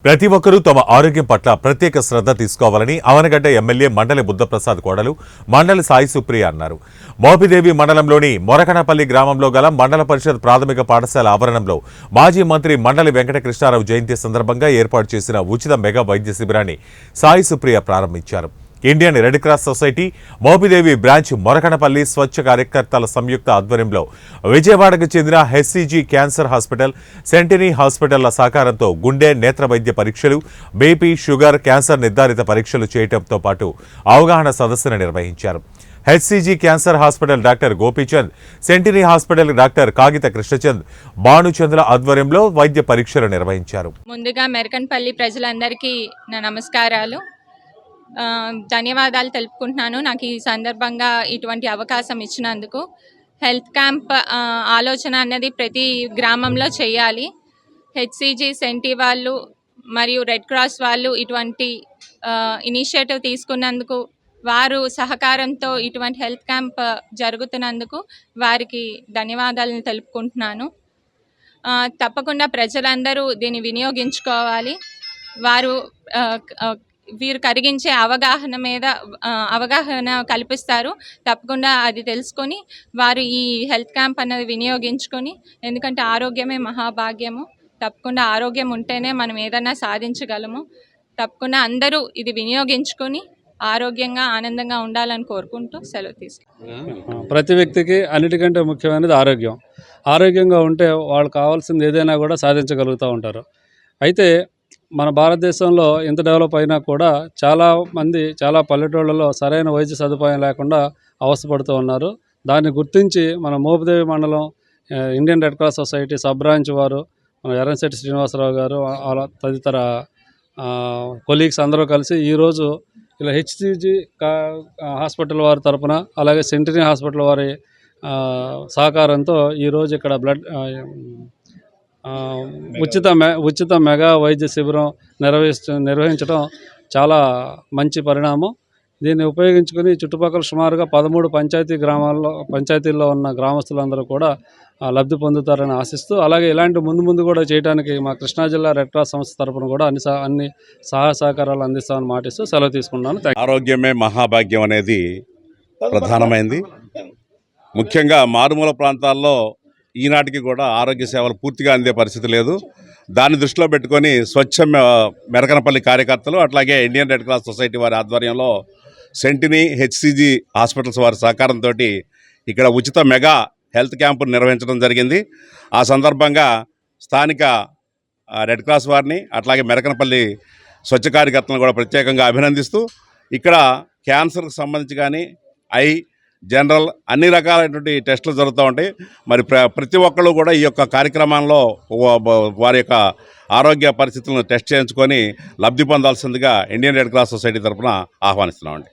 ప్రతి ఒక్కరూ తమ ఆరోగ్యం పట్ల ప్రత్యేక శ్రద్ధ తీసుకోవాలని అవనగడ్డ ఎమ్మెల్యే మండలి బుద్ధప్రసాద్ కోడలు మండలి సాయి సుప్రియ అన్నారు. మోపిదేవి మండలంలోని మొరకనపల్లి గ్రామంలో గల మండల పరిషత్ ప్రాథమిక పాఠశాల ఆవరణంలో మాజీ మంత్రి మండలి వెంకట కృష్ణారావు జయంతి సందర్భంగా ఏర్పాటు చేసిన ఉచిత మెగా వైద్య శిబిరాన్ని సాయి సుప్రియ ప్రారంభించారు. Indian Red Cross Society Mopidevi branch Morakanapalli స్వచ్ఛ కార్యకర్తల సంయుక్త ఆధ్వర్యంలో విజయవాడకు చెందిన హెచ్సిజి క్యాన్సర్ హాస్పిటల్, సెంటినీ హాస్పిటళ్ల సహకారంతో గుండె, నేత్ర వైద్య పరీక్షలు, బీపీ, షుగర్, క్యాన్సర్ నిర్ధారిత పరీక్షలు చేయడంతో పాటు అవగాహన సదస్సును నిర్వహించారు. HCG cancer hospital doctor Gopichand, Sentini hospital doctor కాగిత కృష్ణచంద్, భానుచంద్ర ఆధ్వర్యంలో వైద్య పరీక్షలు నిర్వహించారు. ముందుగా మెరకన్పల్లి ప్రజలందరికీ నా నమస్కారాలు, ధన్యవాదాలు తెలుపుకుంటున్నాను. నాకు ఈ సందర్భంగా ఇటువంటి అవకాశం ఇచ్చినందుకు. హెల్త్ క్యాంప్ ఆలోచన అన్నది ప్రతి గ్రామంలో చేయాలి. హెచ్సిజి, సెంటి వాళ్ళు మరియు రెడ్ క్రాస్ వాళ్ళు ఇటువంటి ఇనిషియేటివ్ తీసుకున్నందుకు, వారు సహకారంతో ఇటువంటి హెల్త్ క్యాంప్ జరుగుతున్నందుకు వారికి ధన్యవాదాలను తెలుపుకుంటున్నాను. తప్పకుండా ప్రజలందరూ దీన్ని వినియోగించుకోవాలి. వీరు కలిగించే అవగాహన కల్పిస్తారు. తప్పకుండా అది తెలుసుకొని వారు ఈ హెల్త్ క్యాంప్ అన్నది వినియోగించుకొని, ఎందుకంటే ఆరోగ్యమే మహాభాగ్యము. తప్పకుండా ఆరోగ్యం ఉంటేనే మనం ఏదైనా సాధించగలము. తప్పకుండా అందరూ ఇది వినియోగించుకొని ఆరోగ్యంగా, ఆనందంగా ఉండాలని కోరుకుంటూ సెలవు తీసుకుంటాం. ప్రతి వ్యక్తికి అన్నిటికంటే ముఖ్యమైనది ఆరోగ్యం. ఆరోగ్యంగా ఉంటే వాళ్ళు కావాల్సింది ఏదైనా కూడా సాధించగలుగుతూ ఉంటారు. అయితే మన భారతదేశంలో ఎంత డెవలప్ అయినా కూడా చాలా పల్లెటూళ్ళలో సరైన వైద్య సదుపాయం లేకుండా అవస్థపడుతూ ఉన్నారు. దాన్ని గుర్తించి మన మోపిదేవి మండలం Indian Red Cross society sub branch వారు, మన ఎర్రంశెట్టి శ్రీనివాసరావు గారు, తదితర కొలీగ్స్ అందరూ కలిసి ఈరోజు ఇలా హెచ్సిజి హాస్పిటల్ వారి తరపున, అలాగే సెంటినీ హాస్పిటల్ వారి సహకారంతో ఈరోజు ఇక్కడ ఉచిత మెగా వైద్య శిబిరం నిర్వహించడం చాలా మంచి పరిణామం. దీన్ని ఉపయోగించుకొని చుట్టుపక్కల సుమారుగా 13 పంచాయతీల్లో ఉన్న గ్రామస్తులందరూ కూడా లబ్ధి పొందుతారని ఆశిస్తూ, అలాగే ఇలాంటి ముందు కూడా చేయడానికి మా కృష్ణా జిల్లా రెడ్ క్రాస్ సంస్థ తరఫున కూడా అన్ని సహాయ సహకారాలు అందిస్తామని మాటిస్తూ సెలవు తీసుకున్నాను. ఆరోగ్యమే మహాభాగ్యం అనేది ప్రధానమైంది. ముఖ్యంగా మారుమూల ప్రాంతాల్లో ఈనాటికి కూడా ఆరోగ్య సేవలు పూర్తిగా అందే పరిస్థితి లేదు. దాన్ని దృష్టిలో పెట్టుకొని స్వచ్ఛ మెరకనపల్లి కార్యకర్తలు, అట్లాగే ఇండియన్ రెడ్ క్రాస్ సొసైటీ వారి ఆధ్వర్యంలో సెంటినీ, హెచ్సిజి హాస్పిటల్స్ వారి సహకారంతో ఇక్కడ ఉచిత మెగా హెల్త్ క్యాంపును నిర్వహించడం జరిగింది. ఆ సందర్భంగా స్థానిక రెడ్ క్రాస్ వారిని, అట్లాగే మెరకనపల్లి స్వచ్ఛ కార్యకర్తలను కూడా ప్రత్యేకంగా అభినందిస్తూ, ఇక్కడ క్యాన్సర్కి సంబంధించి కానీ జనరల్ అన్ని రకాలైనటువంటి టెస్టులు జరుగుతూ ఉంటాయి. మరి ప్రతి ఒక్కళ్ళు కూడా ఈ యొక్క కార్యక్రమంలో వారి యొక్క ఆరోగ్య పరిస్థితులను టెస్ట్ చేయించుకొని లబ్ధి పొందాల్సిందిగా ఇండియన్ రెడ్ క్రాస్ సొసైటీ తరఫున ఆహ్వానిస్తున్నామండి.